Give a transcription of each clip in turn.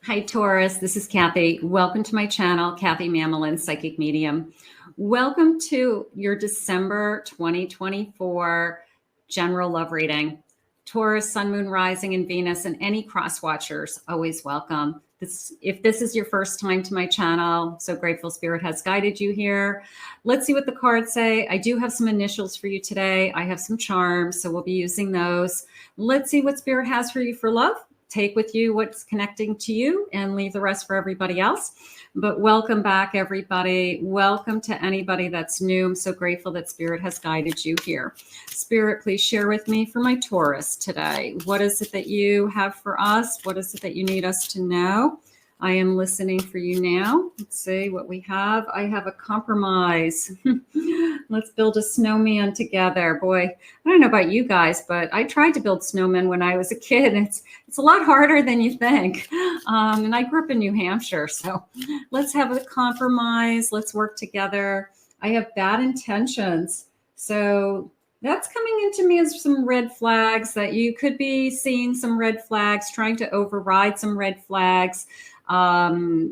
Hi, Taurus. This is Kathy. Welcome to my channel, Kathy Mamolen, Psychic Medium. Welcome to your December 2024 general love reading. Taurus, Sun, Moon, Rising, and Venus, and any cross watchers, always welcome. If this is your first time to my channel, so grateful Spirit has guided you here. Let's see what the cards say. I do have some initials for you today. I have some charms, so we'll be using those. Let's see what Spirit has for you for love. Take with you what's connecting to you and leave the rest for everybody else. But welcome back, everybody. Welcome to anybody that's new. I'm so grateful that Spirit has guided you here. Spirit, please share with me for my Taurus today. What is it that you have for us? What is it that you need us to know? I am listening for you now. Let's see what we have. I have a compromise. Let's build a snowman together. Boy, I don't know about you guys, but I tried to build snowmen when I was a kid. It's a lot harder than you think. And I grew up in New Hampshire. So let's have a compromise. Let's work together. I have bad intentions. So that's coming into me as some red flags that you could be seeing some red flags, trying to override some red flags.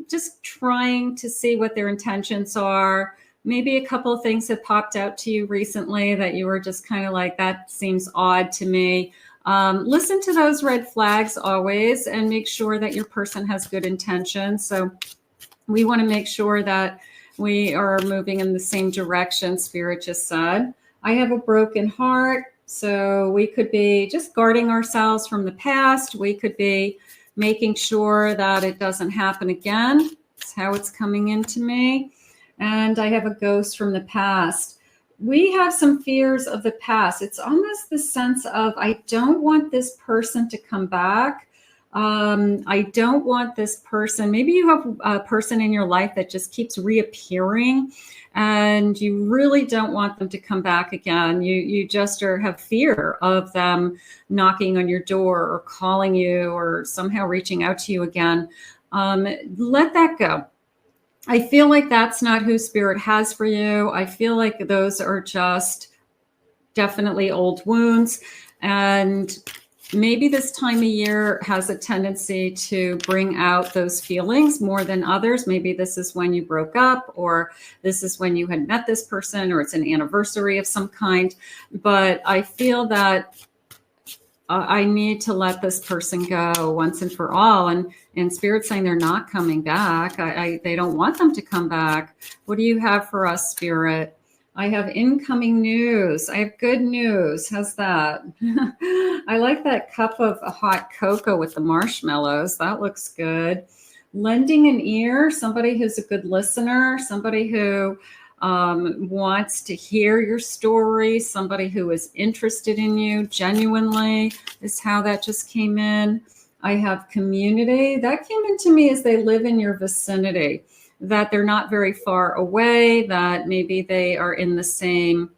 Just trying to see what their intentions are. Maybe a couple of things have popped out to you recently that you were just kind of like, that seems odd to me. Listen to those red flags always and make sure that your person has good intentions. So we want to make sure that we are moving in the same direction, Spirit just said. I have a broken heart. So we could be just guarding ourselves from the past. We could be making sure that it doesn't happen again. That's how it's coming into me. And I have a ghost from the past. We have some fears of the past. It's almost the sense of, I don't want this person to come back. I don't want this person. Maybe you have a person in your life that just keeps reappearing and you really don't want them to come back again. You just have fear of them knocking on your door or calling you or somehow reaching out to you again. Let that go. I feel like that's not who Spirit has for you. I feel like those are just definitely old wounds. And maybe this time of year has a tendency to bring out those feelings more than others. Maybe this is when you broke up, or this is when you had met this person, or it's an anniversary of some kind. But I feel that I need to let this person go once and for all. And Spirit's saying they're not coming back. They don't want them to come back. What do you have for us, Spirit? I have incoming news. I have good news. How's that? I like that cup of hot cocoa with the marshmallows. That looks good. Lending an ear, somebody who's a good listener, somebody who wants to hear your story, somebody who is interested in you genuinely is how that just came in. I have community. That came into me as they live in your vicinity, that they're not very far away, that maybe they are in the same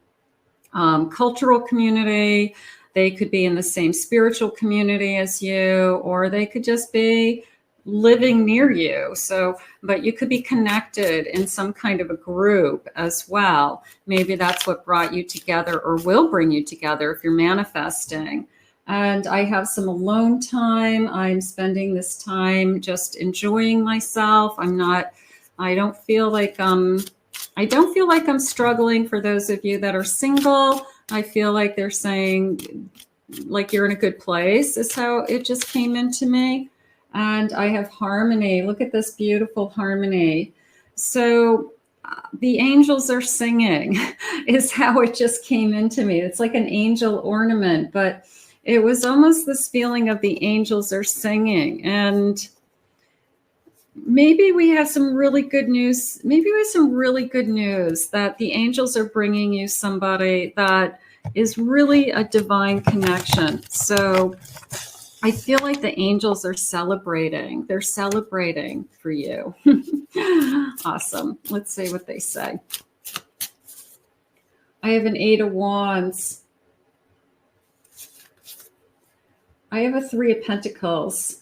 cultural community. They could be in the same spiritual community as you, or they could just be living near you. So, but you could be connected in some kind of a group as well. Maybe that's what brought you together or will bring you together if you're manifesting. And I have some alone time. I'm spending this time just enjoying myself. I don't feel like I'm struggling. For those of you that are single, I feel like they're saying like you're in a good place is how it just came into me. And I have harmony. Look at this beautiful harmony. So the angels are singing is how it just came into me. It's like an angel ornament, but it was almost this feeling of the angels are singing. And maybe we have some really good news. Maybe we have some really good news that the angels are bringing you somebody that is really a divine connection. So I feel like the angels are celebrating. They're celebrating for you. Awesome. Let's see what they say. I have an 8 of Wands. I have a 3 of Pentacles.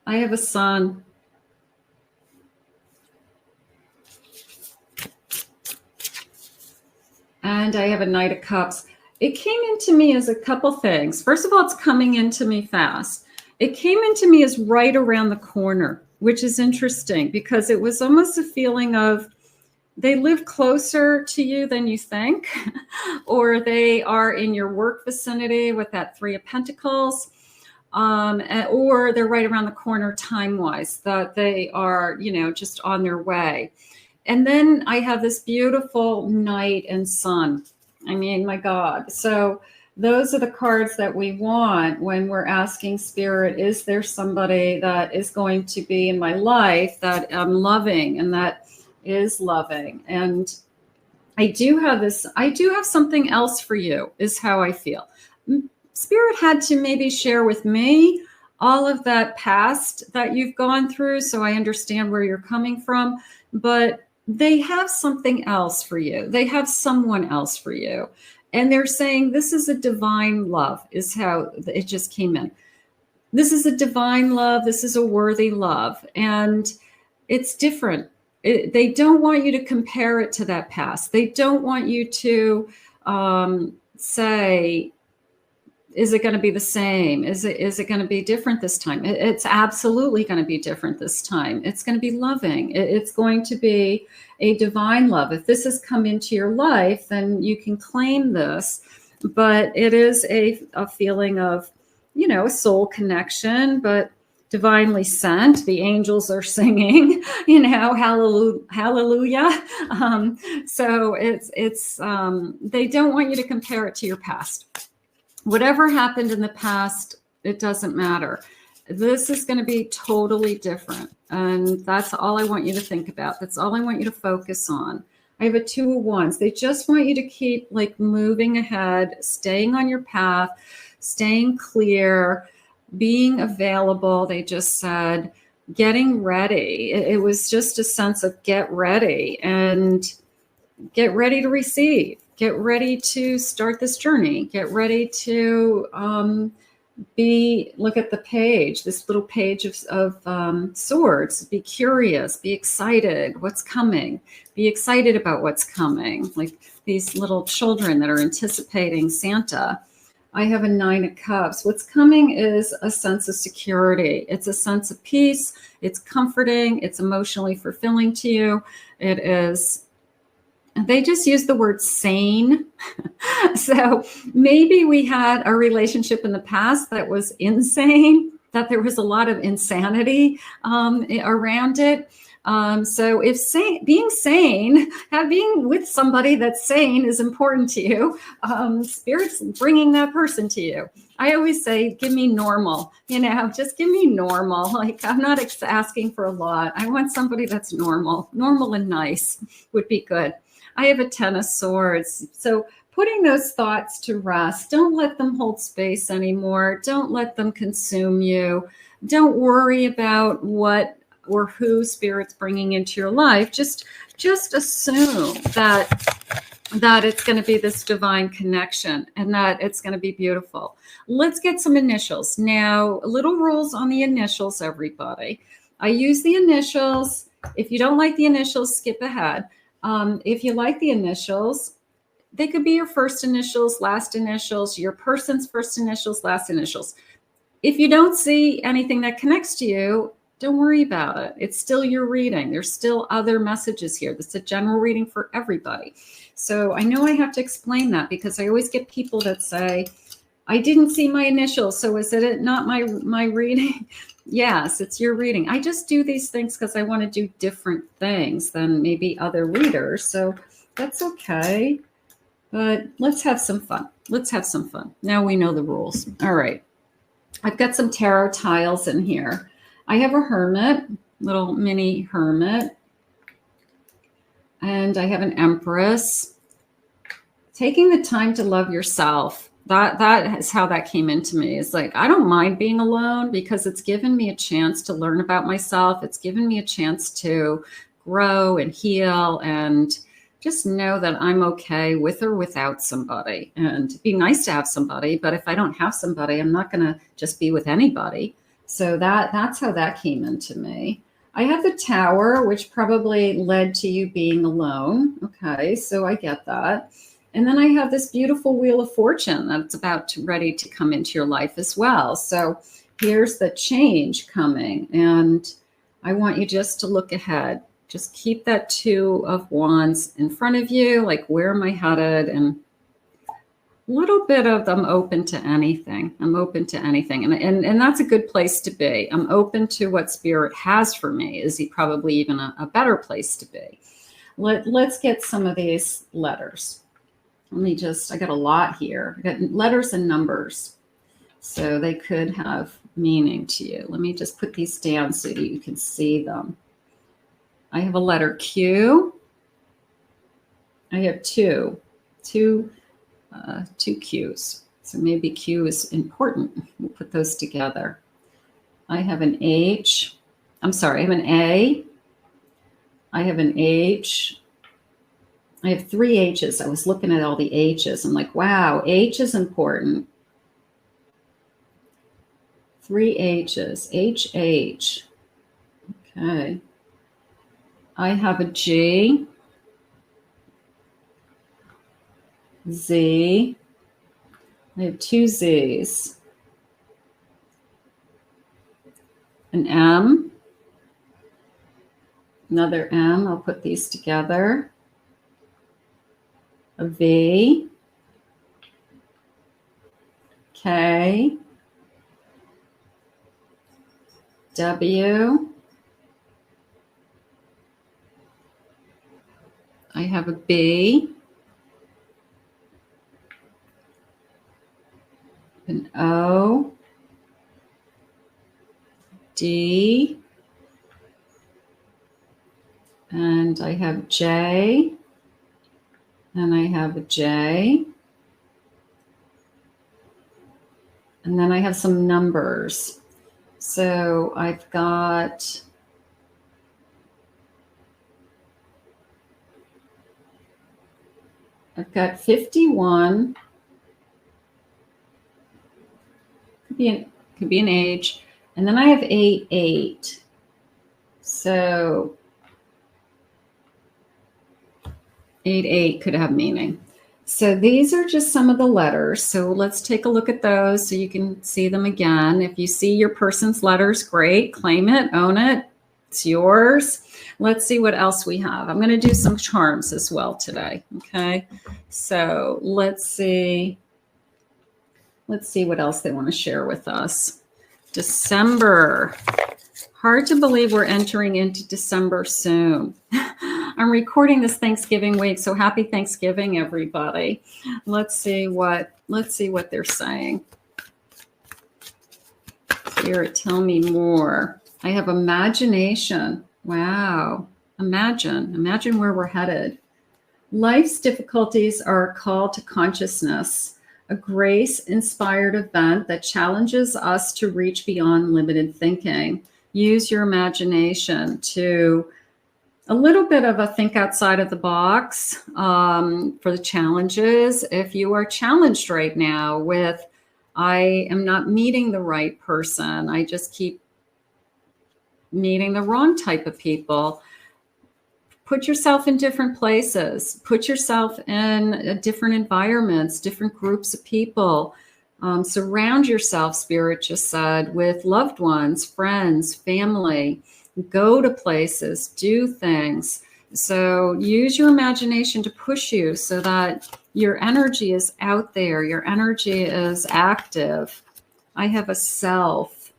I have a Sun. And I have a Knight of Cups. it came into me as a couple things. First of all, it's coming into me fast. It came into me as right around the corner, which is interesting because it was almost a feeling of they live closer to you than you think, or they are in your work vicinity with that Three of Pentacles, or they're right around the corner time-wise, that they are, just on their way. And then I have this beautiful night and sun. I mean, my God. So those are the cards that we want when we're asking Spirit, is there somebody that is going to be in my life that I'm loving and that is loving? And I do have something else for you, is how I feel. Spirit had to maybe share with me all of that past that you've gone through, so I understand where you're coming from, but they have something else for you. They have someone else for you. And they're saying this is a divine love, is how it just came in. This is a divine love. This is a worthy love. And it's different. They don't want you to compare it to that past. They don't want you to say, is it going to be the same? Is it going to be different this time? It's absolutely going to be different this time. It's going to be loving. It's going to be a divine love. If this has come into your life, then you can claim this. But it is a feeling of, a soul connection, but divinely sent. The angels are singing, hallelujah. So it's they don't want you to compare it to your past. Whatever happened in the past, it doesn't matter. This is going to be totally different. And that's all I want you to think about. That's all I want you to focus on. I have a Two of Wands. They just want you to keep moving ahead, staying on your path, staying clear, being available. They just said, getting ready. It was just a sense of get ready and get ready to receive. Get ready to start this journey. Get ready to look at the page, this little page of swords. Be curious, be excited. What's coming? Be excited about what's coming. Like these little children that are anticipating Santa. I have a Nine of Cups. What's coming is a sense of security. It's a sense of peace. It's comforting. It's emotionally fulfilling to you. It is. They just use the word sane. So maybe we had a relationship in the past that was insane, that there was a lot of insanity around it. So if being sane, being with somebody that's sane is important to you, Spirit's bringing that person to you. I always say, give me normal, just give me normal. I'm not asking for a lot. I want somebody that's normal and nice would be good. I have a Ten of Swords. So putting those thoughts to rest, don't let them hold space anymore. Don't let them consume you. Don't worry about what or who Spirit's bringing into your life. Just assume that it's going to be this divine connection and that it's going to be beautiful. Let's get some initials. Now, little rules on the initials, everybody. I use the initials. If you don't like the initials, skip ahead. If you like the initials, they could be your first initials, last initials, your person's first initials, last initials. If you don't see anything that connects to you, don't worry about it. It's still your reading. There's still other messages here. This is a general reading for everybody. So I know I have to explain that because I always get people that say, I didn't see my initials, so is it not my reading? Yes, it's your reading. I just do these things because I want to do different things than maybe other readers. So that's okay. But let's have some fun. Now we know the rules. All right. I've got some tarot tiles in here. I have a hermit, little mini hermit. And I have an empress. Taking the time to love yourself. That is how that came into me. It's I don't mind being alone because it's given me a chance to learn about myself. It's given me a chance to grow and heal and just know that I'm okay with or without somebody. And it'd be nice to have somebody, but if I don't have somebody, I'm not going to just be with anybody. So that's how that came into me. I have the Tower, which probably led to you being alone. Okay, so I get that. And then I have this beautiful Wheel of Fortune that's ready to come into your life as well. So here's the change coming. And I want you just to look ahead. Just keep that Two of Wands in front of you. Like, where am I headed? And a little bit of I'm open to anything. I'm open to anything. And that's a good place to be. I'm open to what Spirit has for me. Is he probably even a better place to be? Let's get some of these letters. I got a lot here. I got letters and numbers. So they could have meaning to you. Let me just put these down so that you can see them. I have a letter Q. I have two Qs. So maybe Q is important. We'll put those together. I have an H. I'm sorry, I have an A. I have an H. I have 3 H's. I was looking at all the H's. I'm like, wow, H is important. 3 H's. HH. Okay. I have a G. Z. I have 2 Z's. An M. Another M. I'll put these together. A V. K. W. I have a B. An O. D. And I have J. And I have a J. And then I have some numbers. So I've got 51. Could be an age. And then I have 8. So 8 could have meaning. So these are just some of the letters. So let's take a look at those so you can see them again. If you see your person's letters, great. Claim it, own it. It's yours. Let's see what else we have. I'm going to do some charms as well today. Okay. So let's see. Let's see what else they want to share with us. December. Hard to believe we're entering into December soon. I'm recording this Thanksgiving week, so happy Thanksgiving, everybody. Let's see what they're saying. Spirit, tell me more. I have imagination. Wow. Imagine where we're headed. Life's difficulties are a call to consciousness, a grace-inspired event that challenges us to reach beyond limited thinking. Use your imagination to a little bit of a think outside of the box for the challenges. If you are challenged right now with, I am not meeting the right person, I just keep meeting the wrong type of people, put yourself in different places, put yourself in different environments, different groups of people. Surround yourself, Spirit just said, with loved ones, friends, family. Go to places, do things. So use your imagination to push you so that your energy is out there. Your energy is active. I have a self.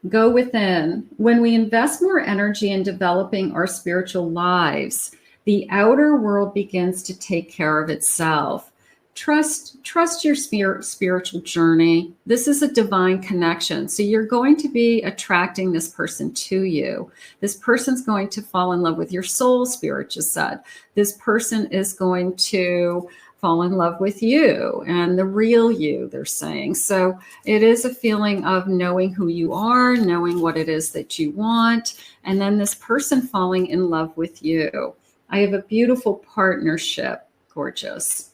Go within. When we invest more energy in developing our spiritual lives, the outer world begins to take care of itself. Trust your spiritual journey. This is a divine connection. So you're going to be attracting this person to you. This person's going to fall in love with your soul, Spirit just said. This person is going to fall in love with you and the real you, they're saying. So it is a feeling of knowing who you are, knowing what it is that you want, and then this person falling in love with you. I have a beautiful partnership. Gorgeous.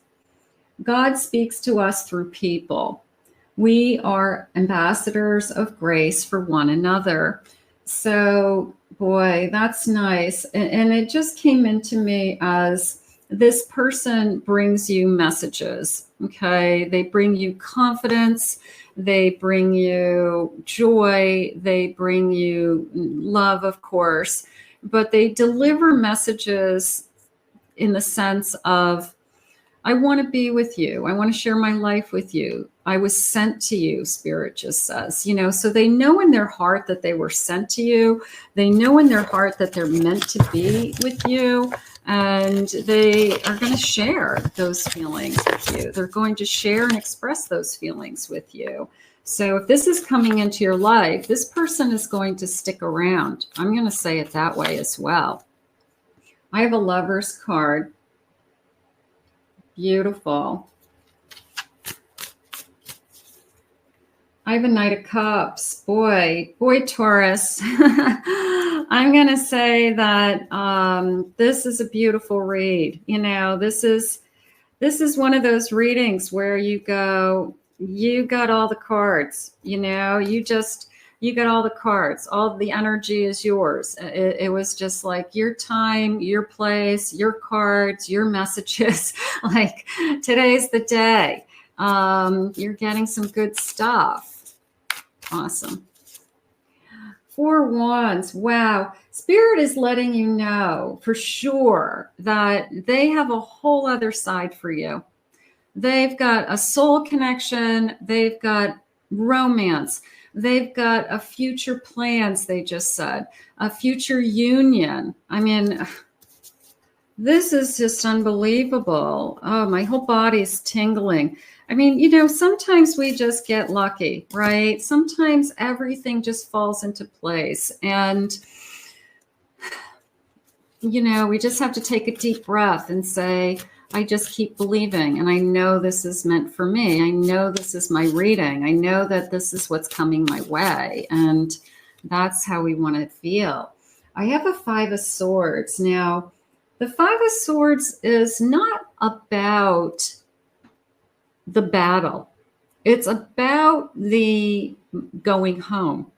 God speaks to us through people. We are ambassadors of grace for one another. So, boy, that's nice. And it just came into me as this person brings you messages, okay? They bring you confidence. They bring you joy. They bring you love, of course, but they deliver messages in the sense of, I want to be with you. I want to share my life with you. I was sent to you, Spirit just says, you know, so they know in their heart that they were sent to you. They know in their heart that they're meant to be with you. And they are going to share those feelings with you. They're going to share and express those feelings with you. So if this is coming into your life, this person is going to stick around. I'm going to say it that way as well. I have a Lover's card. Beautiful. I have a Knight of Cups. Boy, Taurus. I'm going to say that this is a beautiful read. You know, this is one of those readings where you go, you got all the cards, you know, you got all the cards, all the energy is yours. It was just like your time, your place, your cards, your messages. Like today's the day. You're getting some good stuff. Awesome. 4 Wands. Wow. Spirit is letting you know for sure that they have a whole other side for you. They've got a soul connection. They've got romance. They've got a future plans, they just said, a future union. I mean, this is just unbelievable. Oh, my whole body's tingling. I mean, you know, sometimes we just get lucky, right? Sometimes everything just falls into place. And, you know, we just have to take a deep breath and say, I just keep believing. And I know this is meant for me. I know this is my reading. I know that this is what's coming my way. And that's how we want to feel. I have a 5 of Swords. Now, the 5 of Swords is not about the battle. It's about the going home,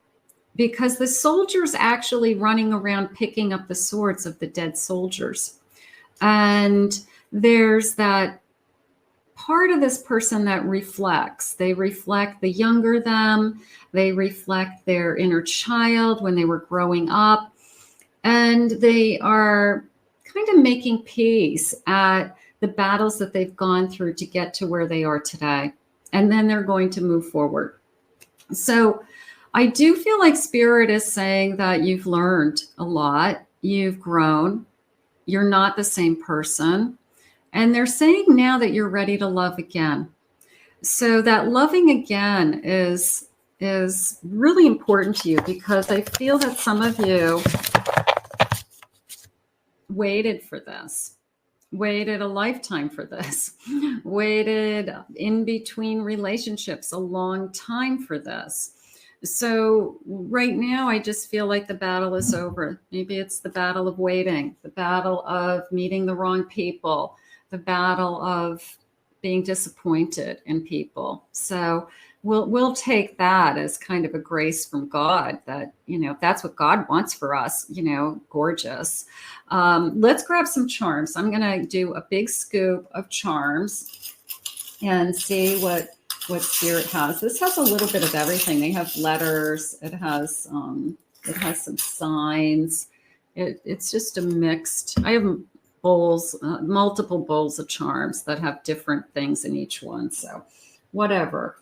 because the soldier's actually running around picking up the swords of the dead soldiers. And there's that part of this person that reflects. They reflect the younger them. They reflect their inner child when they were growing up. And they are kind of making peace at the battles that they've gone through to get to where they are today. And then they're going to move forward. So I do feel like Spirit is saying that you've learned a lot. You've grown. You're not the same person. And they're saying now that you're ready to love again. So that loving again is really important to you, because I feel that some of you waited for this, waited a lifetime for this, waited in between relationships a long time for this. So right now, I just feel like the battle is over. Maybe it's the battle of waiting, the battle of meeting the wrong people, the battle of being disappointed in people. So we'll take that as kind of a grace from God that, you know, if that's what God wants for us, you know, gorgeous. Let's grab some charms. I'm going to do a big scoop of charms and see what Spirit has. This has a little bit of everything. They have letters. It has some signs. It's just a mixed. I have bowls, multiple bowls of charms that have different things in each one. So whatever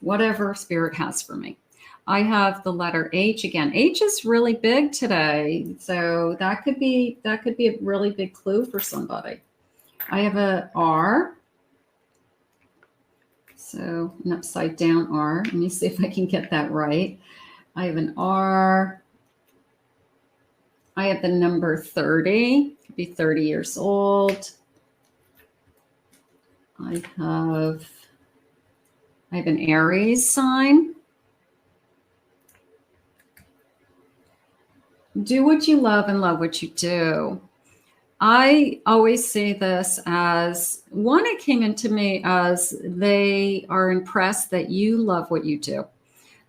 Spirit has for me. I have the letter H again. H is really big today, so that could be a really big clue for somebody. I have a R. So an upside down R. Let me see if I can get that right. I have an R. I have the number 30. Could be 30 years old. I have an Aries sign. Do what you love and love what you do. I always see this as one, it came into me as they are impressed that you love what you do,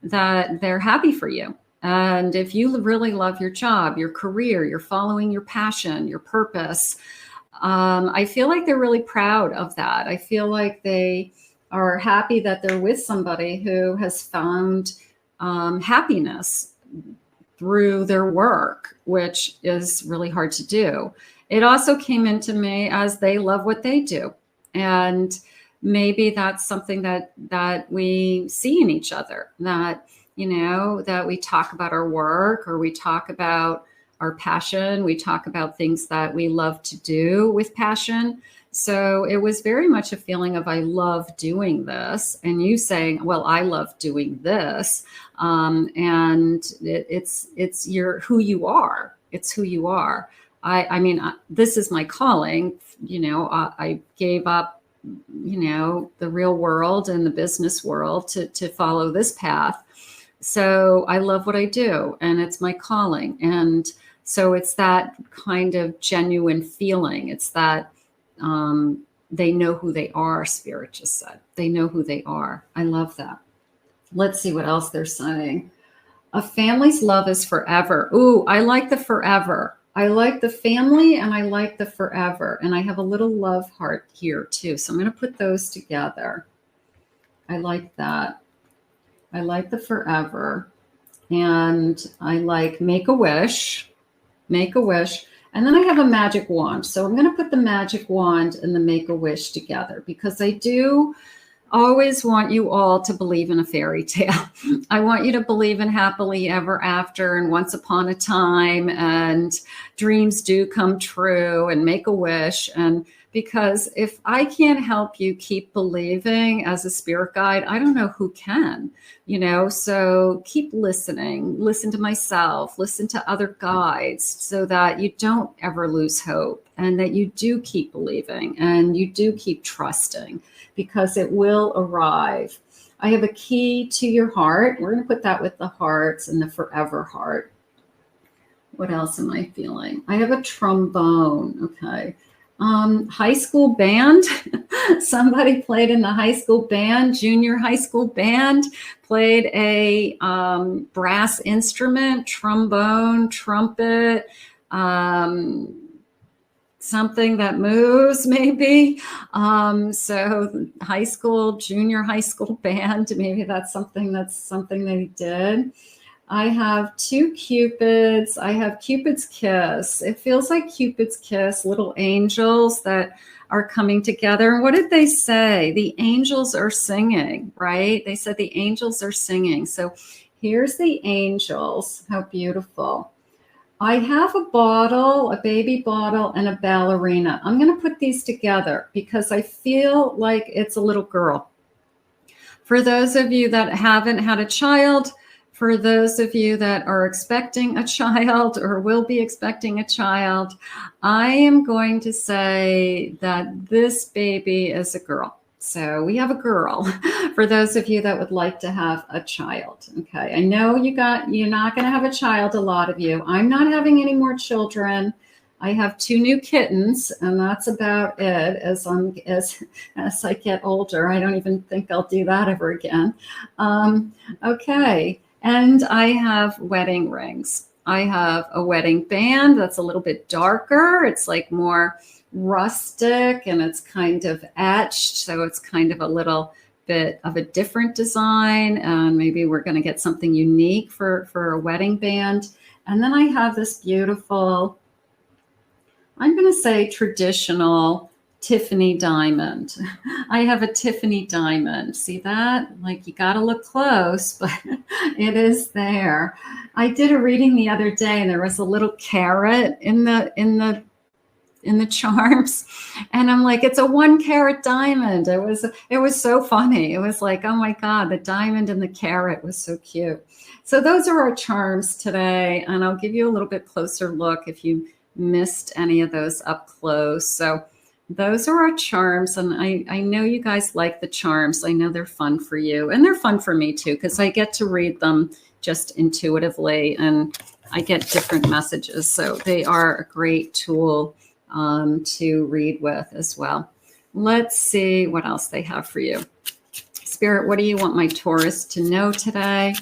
that they're happy for you. And if you really love your job, your career, you're following your passion, your purpose, I feel like they're really proud of that. I feel like they are happy that they're with somebody who has found happiness through their work, which is really hard to do. It also came into me as they love what they do. And maybe that's something that we see in each other, that, you know, that we talk about our work, or we talk about our passion. We talk about things that we love to do with passion. So it was very much a feeling of, I love doing this. And you saying, well, I love doing this. And it's who you are. It's who you are. I mean, this is my calling. You know, I gave up, you know, the real world and the business world to follow this path. So I love what I do, and it's my calling. And so it's that kind of genuine feeling. It's that they know who they are, Spirit just said. They know who they are. I love that. Let's see what else they're saying. A family's love is forever. Ooh, I like the forever. I like the family, and I like the forever. And I have a little love heart here too. So I'm going to put those together. I like that. I like the forever. And I like make a wish. Make a wish. And then I have a magic wand. So I'm going to put the magic wand and the make a wish together, because I do always want you all to believe in a fairy tale. I want you to believe in happily ever after and once upon a time, and dreams do come true, and make a wish. And because if I can't help you keep believing as a spirit guide, I don't know who can, you know. So keep listening, listen to myself, listen to other guides, so that you don't ever lose hope, and that you do keep believing, and you do keep trusting, because it will arrive. I have a key to your heart. We're going to put that with the hearts and the forever heart. What else am I feeling? I have a trombone. Okay. High school band. Somebody played in the high school band, junior high school band, played a brass instrument, trombone, trumpet, something that moves, maybe. So high school, junior high school band, maybe that's something they did. I have two Cupids. I have Cupid's kiss. It feels like Cupid's kiss, little angels that are coming together. And what did they say? The angels are singing, right? They said the angels are singing. So here's the angels. How beautiful. I have a bottle, a baby bottle, and a ballerina. I'm going to put these together because I feel like it's a little girl. For those of you that haven't had a child, for those of you that are expecting a child or will be expecting a child, I am going to say that this baby is a girl. So we have a girl for those of you that would like to have a child. Okay. I know you're not going to have a child, a lot of you. I'm not having any more children. I have 2 new kittens, and that's about it. As I get older, I don't even think I'll do that ever again. Okay. And I have wedding rings. I have a wedding band that's a little bit darker. It's like more rustic, and it's kind of etched. So it's kind of a little bit of a different design. And maybe we're going to get something unique for a wedding band. And then I have this beautiful, I'm going to say traditional Tiffany diamond. I have a Tiffany diamond. See that? Like, you got to look close, but it is there. I did a reading the other day, and there was a little carrot in the charms, and I'm like, it's a 1 carat diamond. It was so funny. It was like, oh my God, the diamond and the carrot was so cute. So those are our charms today, and I'll give you a little bit closer look if you missed any of those up close. So those are our charms, and I know you guys like the charms. I know they're fun for you, and they're fun for me too, because I get to read them just intuitively, and I get different messages. So they are a great tool to read with as well. Let's see what else they have for you. Spirit, what do you want my Taurus to know today?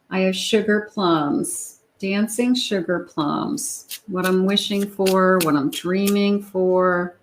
I have sugar plums. Dancing sugar plums. What I'm wishing for, what I'm dreaming for.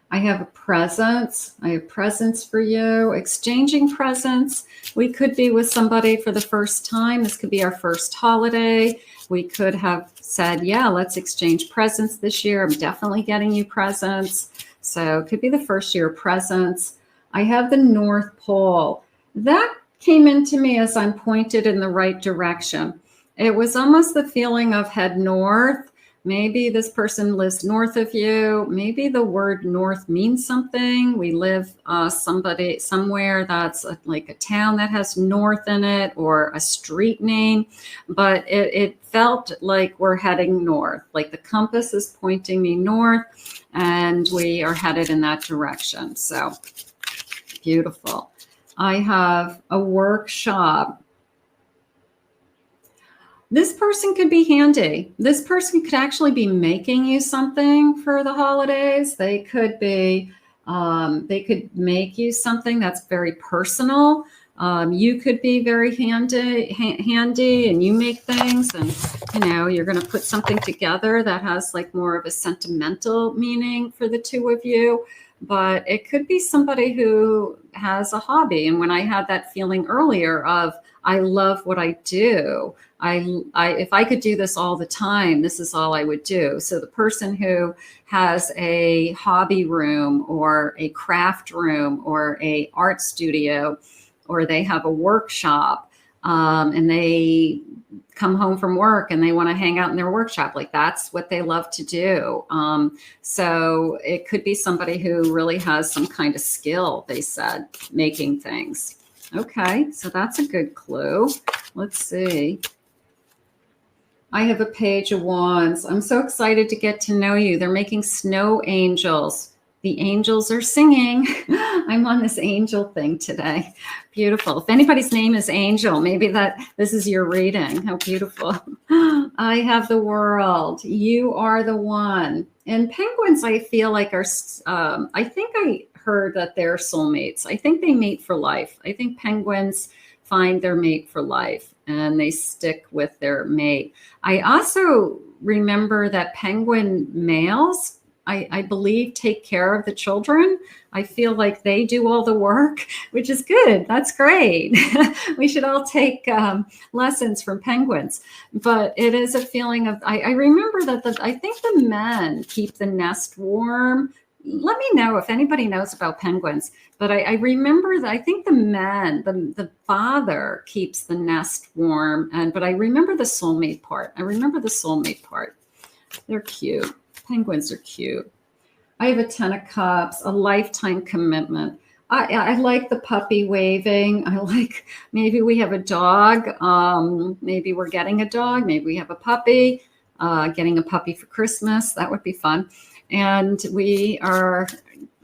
I have a presence. I have presents for you. Exchanging presents. We could be with somebody for the first time. This could be our first holiday. We could have said, yeah, let's exchange presents this year. I'm definitely getting you presents. So it could be the first year of presents. I have the North Pole. That came into me as I'm pointed in the right direction. It was almost the feeling of head north. Maybe this person lives north of you. Maybe the word north means something. We live somewhere that's like a town that has north in it, or a street name. But it felt like we're heading north, like the compass is pointing me north, and we are headed in that direction. So beautiful. I have a workshop. This person could be handy. This person could actually be making you something for the holidays. They could be, they could make you something that's very personal. You could be very handy, and you make things, and you're going to put something together that has like more of a sentimental meaning for the two of you. But it could be somebody who has a hobby. And when I had that feeling earlier of, I love what I do. If I could do this all the time, this is all I would do. So the person who has a hobby room or a craft room or a art studio, or they have a workshop, and they come home from work and they want to hang out in their workshop, like that's what they love to do. So it could be somebody who really has some kind of skill, they said, making things. Okay, so that's a good clue. Let's see. I have a Page of Wands. I'm so excited to get to know you. They're making snow angels. The angels are singing. I'm on this angel thing today. Beautiful. If anybody's name is Angel, maybe this is your reading. How beautiful. I have the World. You are the one. And penguins, I feel like are, I think I heard that they're soulmates. I think they mate for life. I think penguins find their mate for life and they stick with their mate. I also remember that penguin males, I believe, take care of the children. I feel like they do all the work, which is good. That's great. We should all take lessons from penguins. But it is a feeling of, I remember that I think the men keep the nest warm. Let me know if anybody knows about penguins. But I remember that I think the man, the father keeps the nest warm. But I remember the soulmate part. They're cute. Penguins are cute. I have a 10 of Cups, a lifetime commitment. I like the puppy waving. I like, maybe we have a dog. Maybe we're getting a dog. Maybe we have a puppy, getting a puppy for Christmas. That would be fun. And we are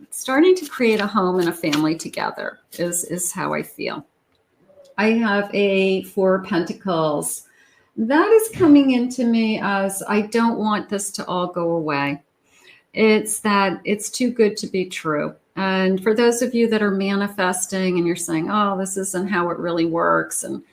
starting to create a home and a family together is how I feel. I have a 4 of Pentacles. That is coming into me as I don't want this to all go away. It's that it's too good to be true. And for those of you that are manifesting and you're saying, oh, this isn't how it really works, and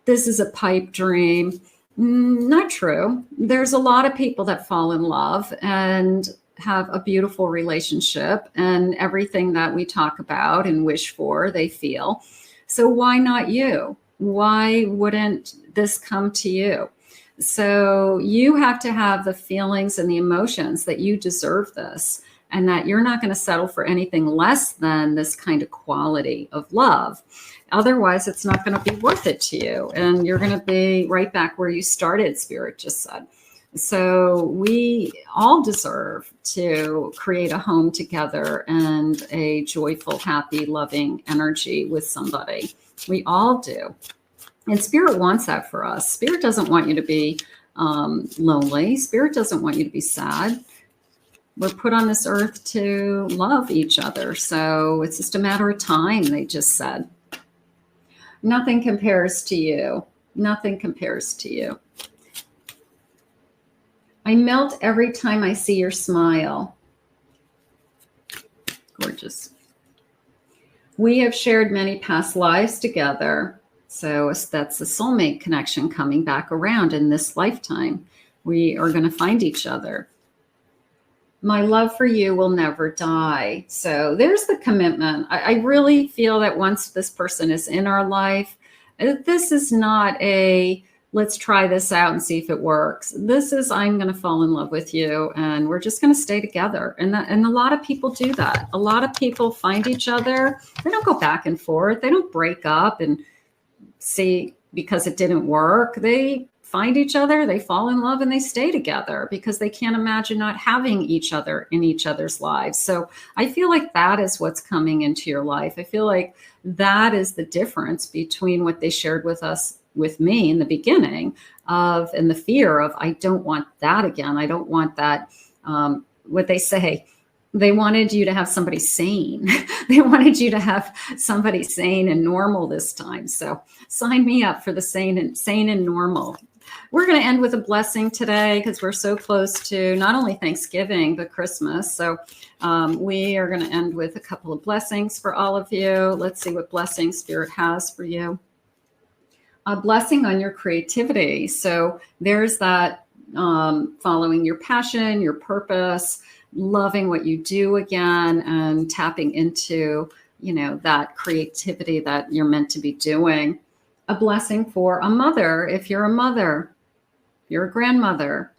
this is a pipe dream, not true. There's a lot of people that fall in love and have a beautiful relationship, and everything that we talk about and wish for, they feel. So why not you? Why wouldn't this come to you? So you have to have the feelings and the emotions that you deserve this, and that you're not going to settle for anything less than this kind of quality of love. Otherwise, it's not going to be worth it to you. And you're going to be right back where you started, Spirit just said. So we all deserve to create a home together and a joyful, happy, loving energy with somebody. We all do. And Spirit wants that for us. Spirit doesn't want you to be lonely. Spirit doesn't want you to be sad. We're put on this earth to love each other. So it's just a matter of time, they just said. Nothing compares to you. Nothing compares to you. I melt every time I see your smile. Gorgeous. We have shared many past lives together. So that's the soulmate connection coming back around in this lifetime. We are going to find each other. My love for you will never die. So there's the commitment. I really feel that once this person is in our life, this is not a let's try this out and see if it works. This is I'm going to fall in love with you and we're just going to stay together. And a lot of people do that. A lot of people find each other. They don't go back and forth. They don't break up and see because it didn't work. They find each other, they fall in love, and they stay together because they can't imagine not having each other in each other's lives. So I feel like that is what's coming into your life. I feel like that is the difference between what they shared with me in the beginning and the fear of, I don't want that again. I don't want that. What they say, they wanted you to have somebody sane. They wanted you to have somebody sane and normal this time. So sign me up for the sane and normal. We're going to end with a blessing today because we're so close to not only Thanksgiving, but Christmas. So we are going to end with a couple of blessings for all of you. Let's see what blessing Spirit has for you. A blessing on your creativity. So there's that following your passion, your purpose, loving what you do again, and tapping into, that creativity that you're meant to be doing. A blessing for a mother, if you're a mother, you're a grandmother.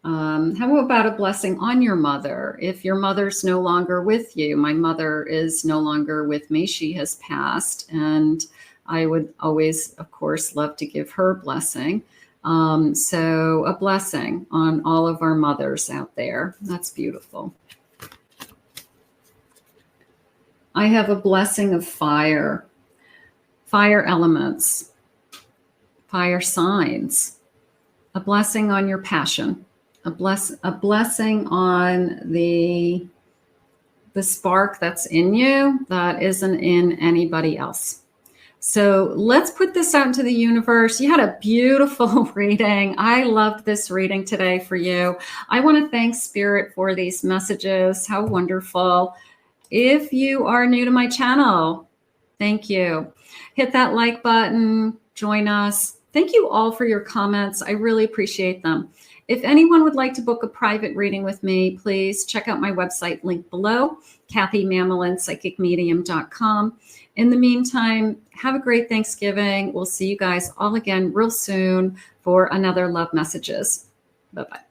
How about a blessing on your mother? If your mother's no longer with you, my mother is no longer with me. She has passed, and I would always, of course, love to give her blessing. So a blessing on all of our mothers out there. That's beautiful. I have a blessing of fire elements, fire signs, a blessing on your passion, a blessing on the spark that's in you that isn't in anybody else. So let's put this out into the universe. You had a beautiful reading. I loved this reading today for you. I want to thank Spirit for these messages. How wonderful. If you are new to my channel, thank you. Hit that like button, join us. Thank you all for your comments. I really appreciate them. If anyone would like to book a private reading with me, please check out my website, link below, KathyMamolen.psychicmedium.com. In the meantime, have a great Thanksgiving. We'll see you guys all again real soon for another Love Messages. Bye-bye.